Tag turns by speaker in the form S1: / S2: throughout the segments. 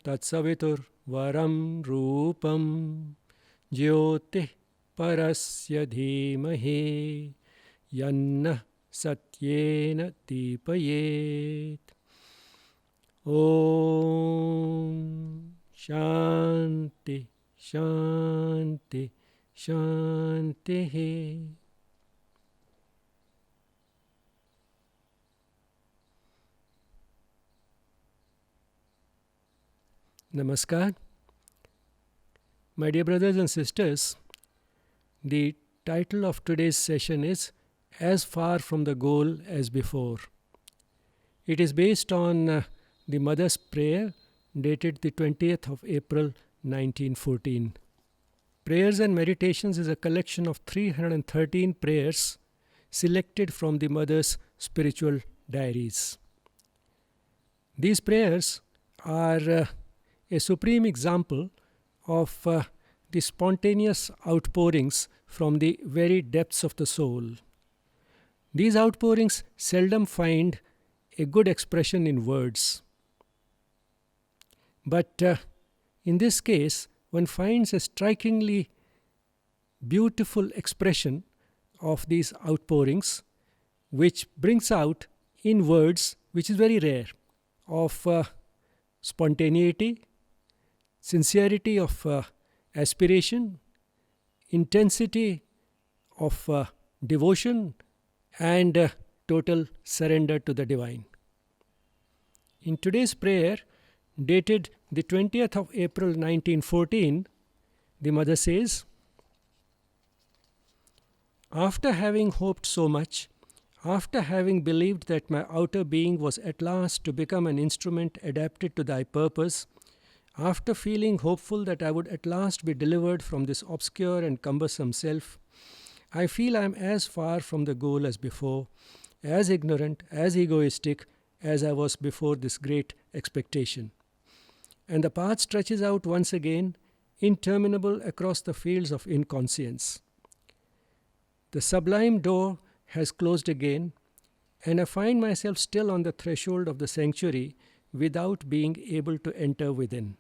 S1: Tatsavitur Varam Rupam Jyoti Parasya Dhimahi Yanna Satyena Deepayet. Om Shanti Shanti Shanti. Namaskar. My dear brothers and sisters, the title of today's session is As Far from the Goal as Before. It is based on the Mother's Prayer dated the 20th of April 1914. Prayers and Meditations is a collection of 313 prayers selected from the Mother's spiritual diaries. These prayers are a supreme example of the spontaneous outpourings from the very depths of the soul. These outpourings seldom find a good expression in words. But in this case, one finds a strikingly beautiful expression of these outpourings, which brings out in words, which is very rare, of spontaneity, sincerity of aspiration, intensity of devotion, and total surrender to the divine. In today's prayer, dated the 20th of April 1914, the Mother says, "After having hoped so much, after having believed that my outer being was at last to become an instrument adapted to thy purpose, after feeling hopeful that I would at last be delivered from this obscure and cumbersome self, I feel I am as far from the goal as before, as ignorant, as egoistic as I was before this great expectation. And the path stretches out once again, interminable across the fields of inconscience. The sublime door has closed again, and I find myself still on the threshold of the sanctuary without being able to enter within.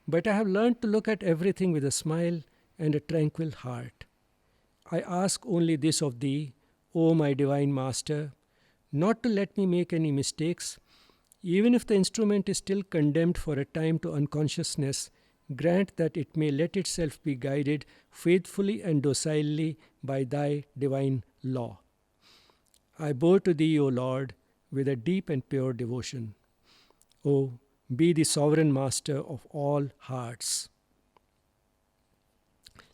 S1: But I have learned to look at everything with a smile and a tranquil heart. I ask only this of thee, O my divine Master, not to let me make any mistakes. Even if the instrument is still condemned for a time to unconsciousness, grant that it may let itself be guided faithfully and docilely by thy divine law. I bow to thee, O Lord, with a deep and pure devotion. O, be the sovereign master of all hearts."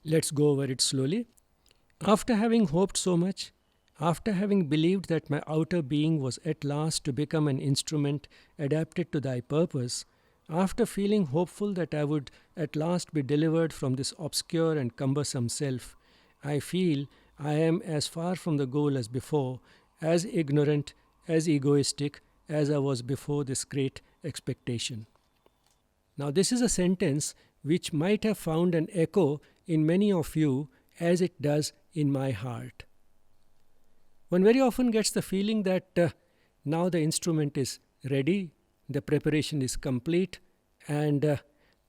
S1: Let's go over it slowly. After having hoped so much, after having believed that my outer being was at last to become an instrument adapted to thy purpose, after feeling hopeful that I would at last be delivered from this obscure and cumbersome self, I feel I am as far from the goal as before, as ignorant, as egoistic as I was before this great expectation. Now, this is a sentence which might have found an echo in many of you as it does in my heart. One very often gets the feeling that now the instrument is ready, the preparation is complete, and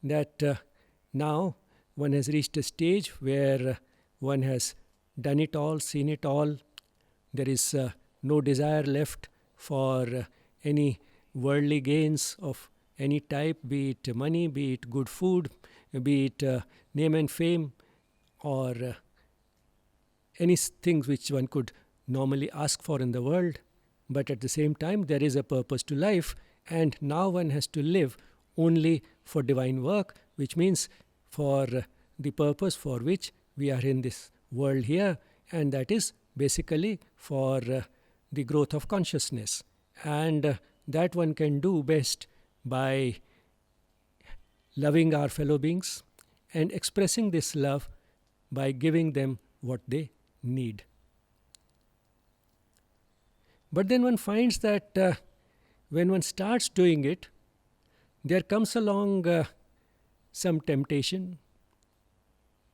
S1: that now one has reached a stage where one has done it all, seen it all. There is no desire left for any worldly gains of any type, be it money, be it good food, be it name and fame, or any things which one could normally ask for in the world. But at the same time, there is a purpose to life, and now one has to live only for divine work, which means for the purpose for which we are in this world here, and that is basically for the growth of consciousness. And that one can do best by loving our fellow beings and expressing this love by giving them what they need. But then one finds that when one starts doing it, there comes along some temptation,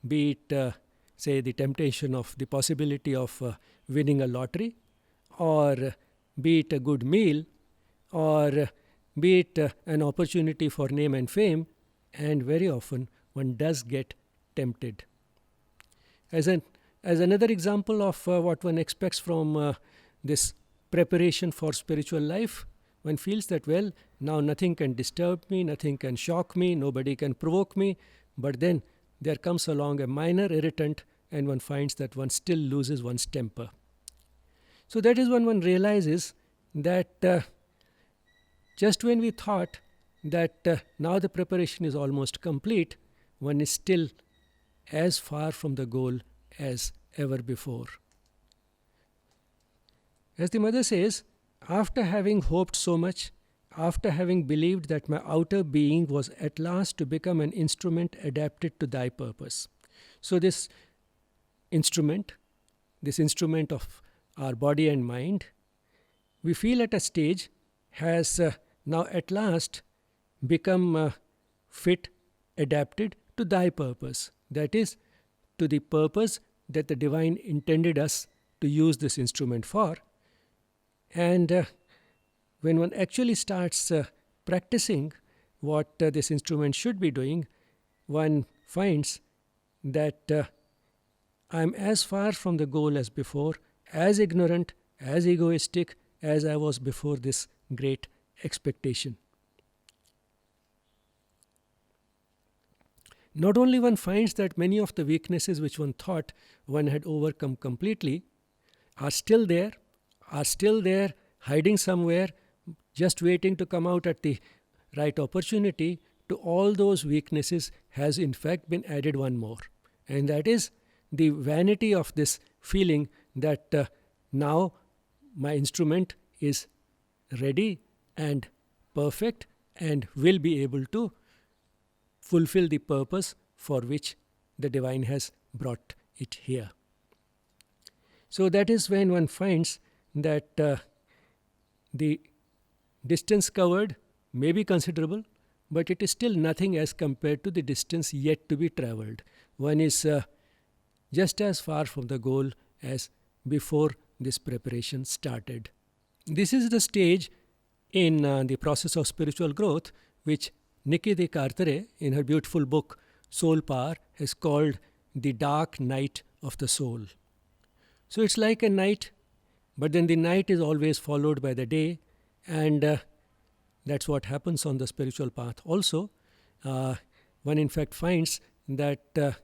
S1: be it, say, the temptation of the possibility of winning a lottery, or be it a good meal, or be it an opportunity for name and fame, and very often one does get tempted. As, an, as another example of what one expects from this preparation for spiritual life, one feels that, well, now nothing can disturb me, nothing can shock me, nobody can provoke me, but then there comes along a minor irritant and one finds that one still loses one's temper. So that is when one realizes that just when we thought that now the preparation is almost complete, one is still as far from the goal as ever before. As the mother says, after having hoped so much, after having believed that my outer being was at last to become an instrument adapted to thy purpose. So this instrument of our body and mind, we feel at a stage has now at last become fit, adapted to thy purpose. That is, to the purpose that the divine intended us to use this instrument for. And when one actually starts practicing what this instrument should be doing, one finds that I am as far from the goal as before, as ignorant, as egoistic as I was before this great expectation. Not only one finds that many of the weaknesses which one thought one had overcome completely are still there, hiding somewhere, just waiting to come out at the right opportunity. To all those weaknesses has in fact been added one more, and that is the vanity of this feeling that now my instrument is ready and perfect and will be able to fulfill the purpose for which the divine has brought it here. So that is when one finds that the distance covered may be considerable, but it is still nothing as compared to the distance yet to be travelled. One is just as far from the goal as before this preparation started. This is the stage in the process of spiritual growth which Nikki de Cartere, in her beautiful book Soul Power, has called the dark night of the soul. So it's like a night, but then the night is always followed by the day, and that's what happens on the spiritual path also. One in fact finds that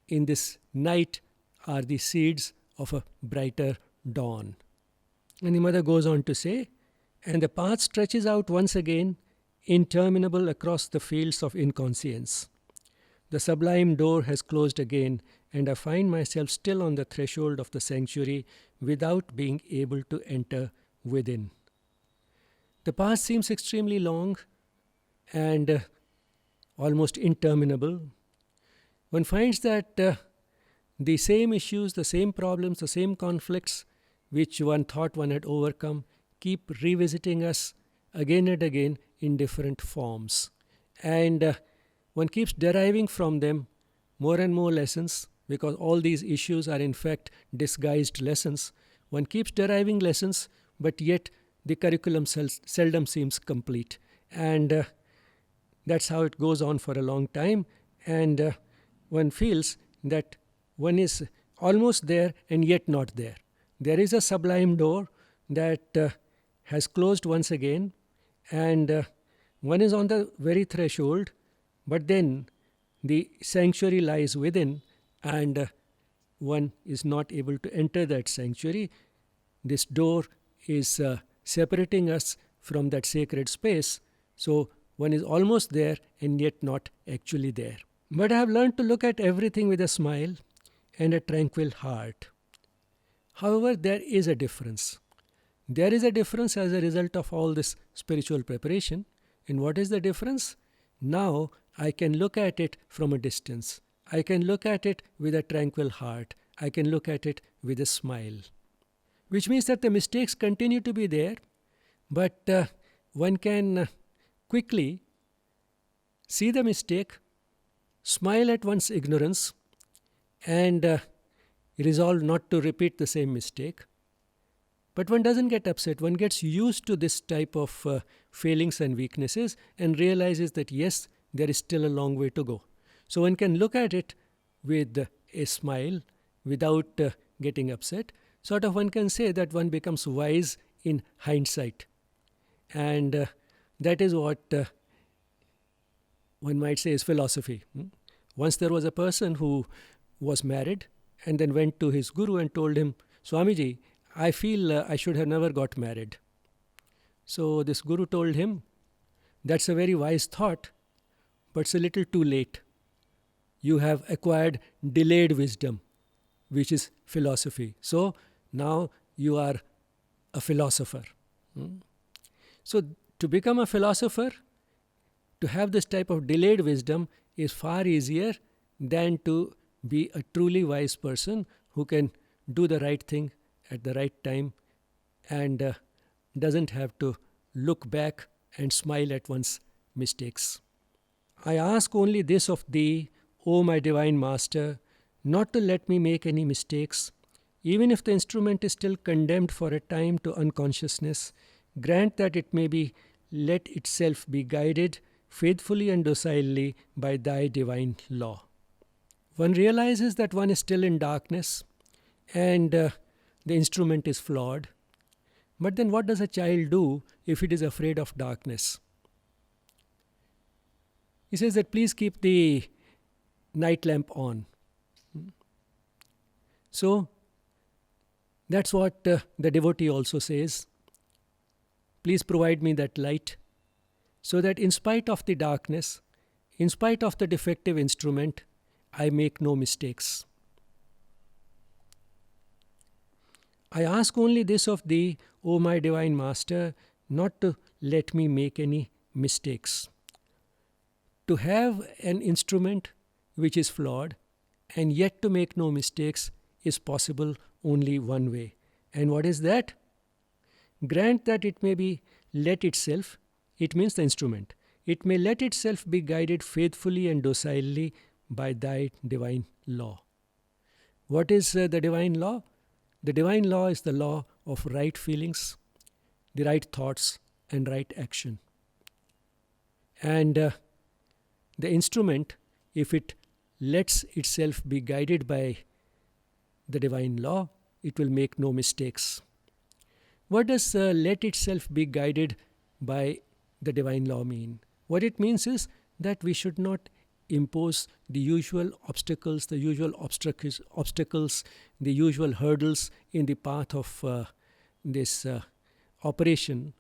S1: in this night are the seeds of a brighter dawn. And the mother goes on to say, and the path stretches out once again, interminable across the fields of inconscience. The sublime door has closed again, and I find myself still on the threshold of the sanctuary without being able to enter within. The path seems extremely long and almost interminable. One finds that the same issues, the same problems, the same conflicts which one thought one had overcome keep revisiting us again and again in different forms. And one keeps deriving from them more and more lessons, because all these issues are in fact disguised lessons. One keeps deriving lessons, but yet the curriculum seldom seems complete. And that's how it goes on for a long time. And one feels that one is almost there and yet not there. There is a sublime door that has closed once again, and one is on the very threshold, but then the sanctuary lies within, and one is not able to enter that sanctuary. This door is separating us from that sacred space, so one is almost there and yet not actually there. But I have learned to look at everything with a smile and a tranquil heart. However, there is a difference. There is a difference as a result of all this spiritual preparation. And what is the difference? Now I can look at it from a distance. I can look at it with a tranquil heart. I can look at it with a smile. Which means that the mistakes continue to be there, but one can quickly see the mistake, smile at one's ignorance, and resolve not to repeat the same mistake. But one doesn't get upset. One gets used to this type of failings and weaknesses and realizes that yes, there is still a long way to go. So one can look at it with a smile without getting upset. Sort of one can say that one becomes wise in hindsight. And that is what one might say is philosophy. Once there was a person who was married and then went to his guru and told him, Swamiji, I feel I should have never got married. So this guru told him, that's a very wise thought, but it's a little too late. You have acquired delayed wisdom, which is philosophy. So now you are a philosopher. So to become a philosopher, to have this type of delayed wisdom is far easier than to be a truly wise person who can do the right thing at the right time and doesn't have to look back and smile at one's mistakes. I ask only this of thee, O my divine master, not to let me make any mistakes. Even if the instrument is still condemned for a time to unconsciousness, grant that it may be let itself be guided faithfully and docilely by thy divine law. One realizes that one is still in darkness and the instrument is flawed. But then what does a child do if it is afraid of darkness? He says that please keep the night lamp on. So that's what the devotee also says. Please provide me that light so that in spite of the darkness, in spite of the defective instrument, I make no mistakes. I ask only this of thee, O my divine master, not to let me make any mistakes. To have an instrument which is flawed and yet to make no mistakes is possible only one way. And what is that? Grant that it may be let itself, it means the instrument, it may let itself be guided faithfully and docilely by thy divine law. What is the divine law? The divine law is the law of right feelings, the right thoughts and right action. And the instrument, if it lets itself be guided by the divine law, it will make no mistakes. What does let itself be guided by the divine law mean? What it means is that we should not impose the usual obstacles, the usual hurdles in the path of this operation,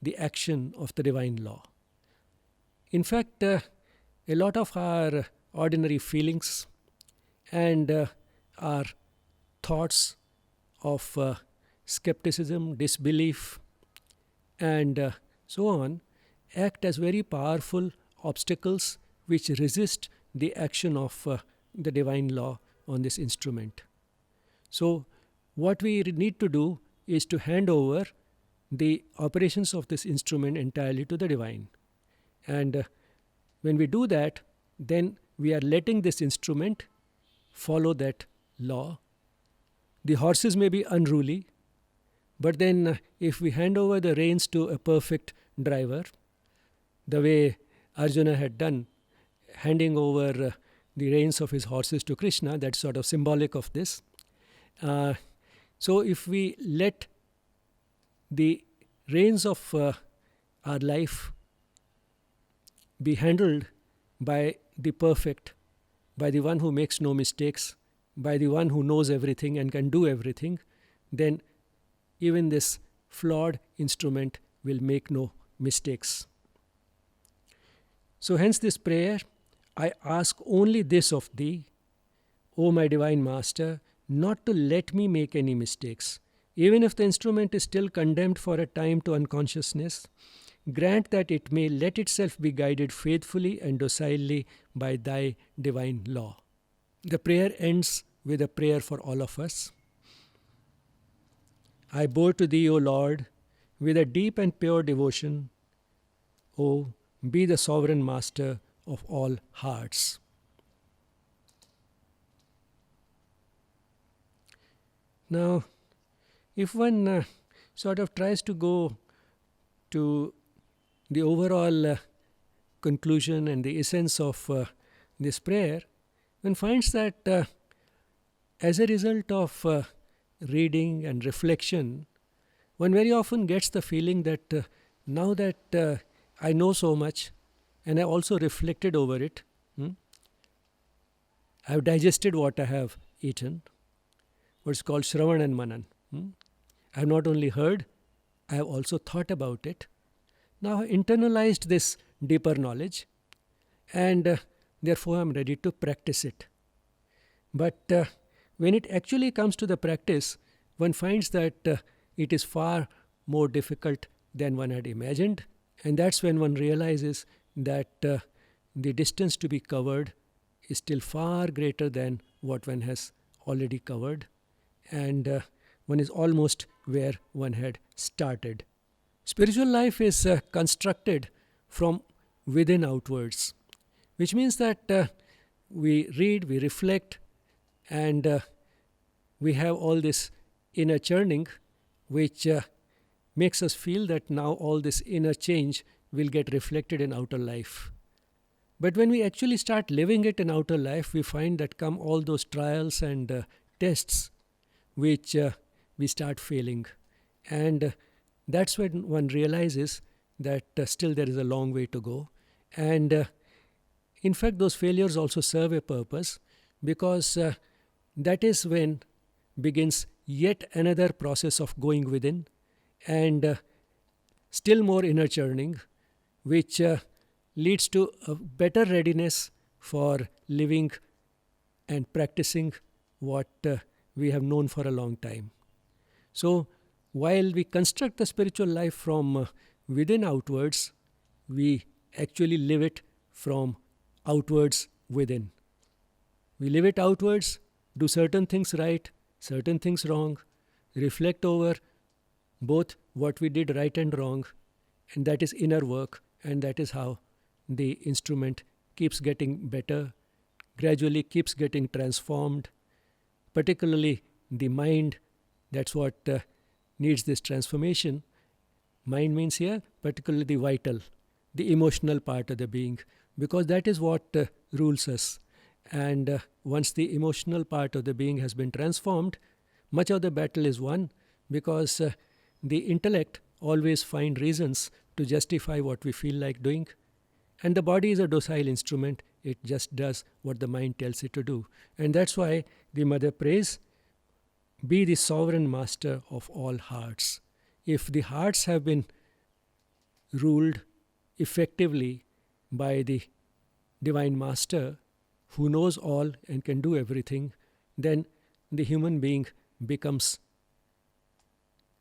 S1: the action of the divine law. In fact, a lot of our ordinary feelings and our thoughts of skepticism, disbelief, and so on act as very powerful obstacles which resist the action of the divine law on this instrument. So what we need to do is to hand over the operations of this instrument entirely to the divine. And when we do that, then we are letting this instrument follow that law. The horses may be unruly, but then if we hand over the reins to a perfect driver, the way Arjuna had done, handing over the reins of his horses to Krishna, that's sort of symbolic of this. So if we let the reins of our life be handled by the perfect, by the one who makes no mistakes, by the one who knows everything and can do everything, then even this flawed instrument will make no mistakes. So hence this prayer, I ask only this of thee, O my divine master, not to let me make any mistakes. Even if the instrument is still condemned for a time to unconsciousness, grant that it may let itself be guided faithfully and docilely by thy divine law. The prayer ends with a prayer for all of us. I bow to thee, O Lord, with a deep and pure devotion. O, be the sovereign master of all hearts. Now, if one sort of tries to go to the overall conclusion and the essence of this prayer, one finds that as a result of reading and reflection, one very often gets the feeling that now that I know so much and I also reflected over it, I have digested what I have eaten, what's called Shravan and Manan. I have not only heard, I have also thought about it. Now I internalized this deeper knowledge, and therefore I am ready to practice it. But when it actually comes to the practice, one finds that it is far more difficult than one had imagined, and that's when one realizes that the distance to be covered is still far greater than what one has already covered, and one is almost where one had started. Spiritual life is constructed from within outwards, which means that we read, we reflect, and we have all this inner churning, which makes us feel that now all this inner change will get reflected in outer life. But when we actually start living it in outer life, we find that come all those trials and tests which we start failing. And that's when one realizes that still there is a long way to go. And in fact, those failures also serve a purpose, because that is when begins yet another process of going within and still more inner churning, which leads to a better readiness for living and practicing what we have known for a long time. So while we construct the spiritual life from within outwards, we actually live it from outwards within. We live it outwards, do certain things right, certain things wrong, reflect over both what we did right and wrong, and that is inner work, and that is how the instrument keeps getting better, gradually keeps getting transformed, particularly the mind. That's what needs this transformation. Mind means here particularly the vital, the emotional part of the being, because that is what rules us. And once the emotional part of the being has been transformed, much of the battle is won, because the intellect always finds reasons to justify what we feel like doing. And the body is a docile instrument. It just does what the mind tells it to do. And that's why the mother prays, be the sovereign master of all hearts. If the hearts have been ruled effectively by the divine master, who knows all and can do everything, then the human being becomes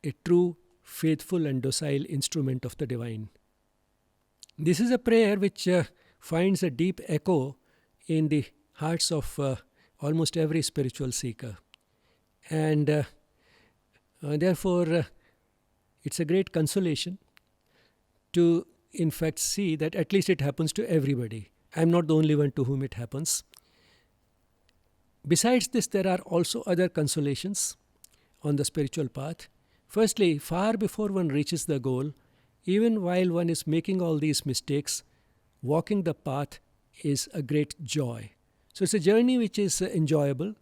S1: a true, faithful and docile instrument of the divine. This is a prayer which finds a deep echo in the hearts of almost every spiritual seeker. And therefore, it's a great consolation to, in fact, see that at least it happens to everybody. I'm not the only one to whom it happens. Besides this, there are also other consolations on the spiritual path. Firstly, far before one reaches the goal, even while one is making all these mistakes, walking the path is a great joy. So it's a journey which is enjoyable,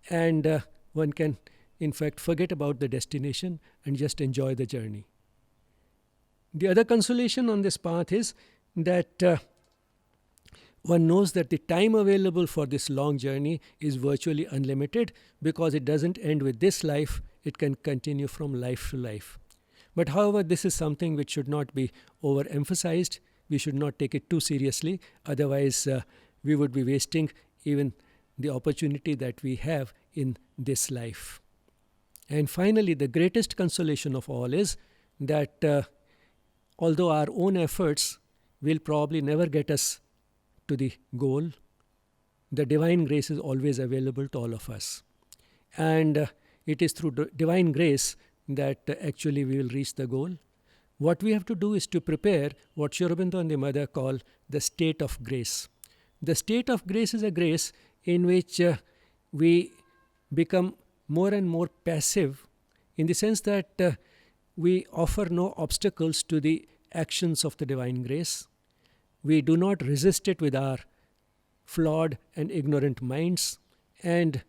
S1: and one can, in fact, forget about the destination and just enjoy the journey. The other consolation on this path is that one knows that the time available for this long journey is virtually unlimited, because it doesn't end with this life, it can continue from life to life. But however, this is something which should not be overemphasized. We should not take it too seriously, otherwise we would be wasting even the opportunity that we have in this life. And finally, the greatest consolation of all is that although our own efforts will probably never get us to the goal, the divine grace is always available to all of us. And it is through divine grace that actually we will reach the goal. What we have to do is to prepare what Aurobindo and the mother call the state of grace. The state of grace is a grace in which we become more and more passive, in the sense that we offer no obstacles to the actions of the divine grace. We do not resist it with our flawed and ignorant minds. And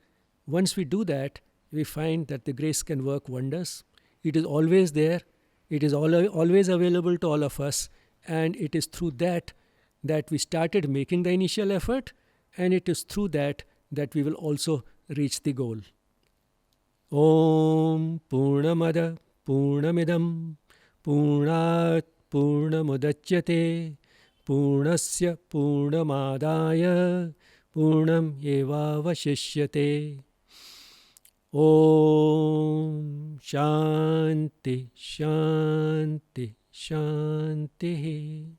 S1: once we do that, we find that the grace can work wonders. It is always there. It is always available to all of us. And it is through that that we started making the initial effort. And it is through that that we will also reach the goal. Om Purnamada Purnamidam Purnat Purnamudachyate Purnasya Purnamadaya Purnam Evavashishyate. Om Shanti Shanti Shanti.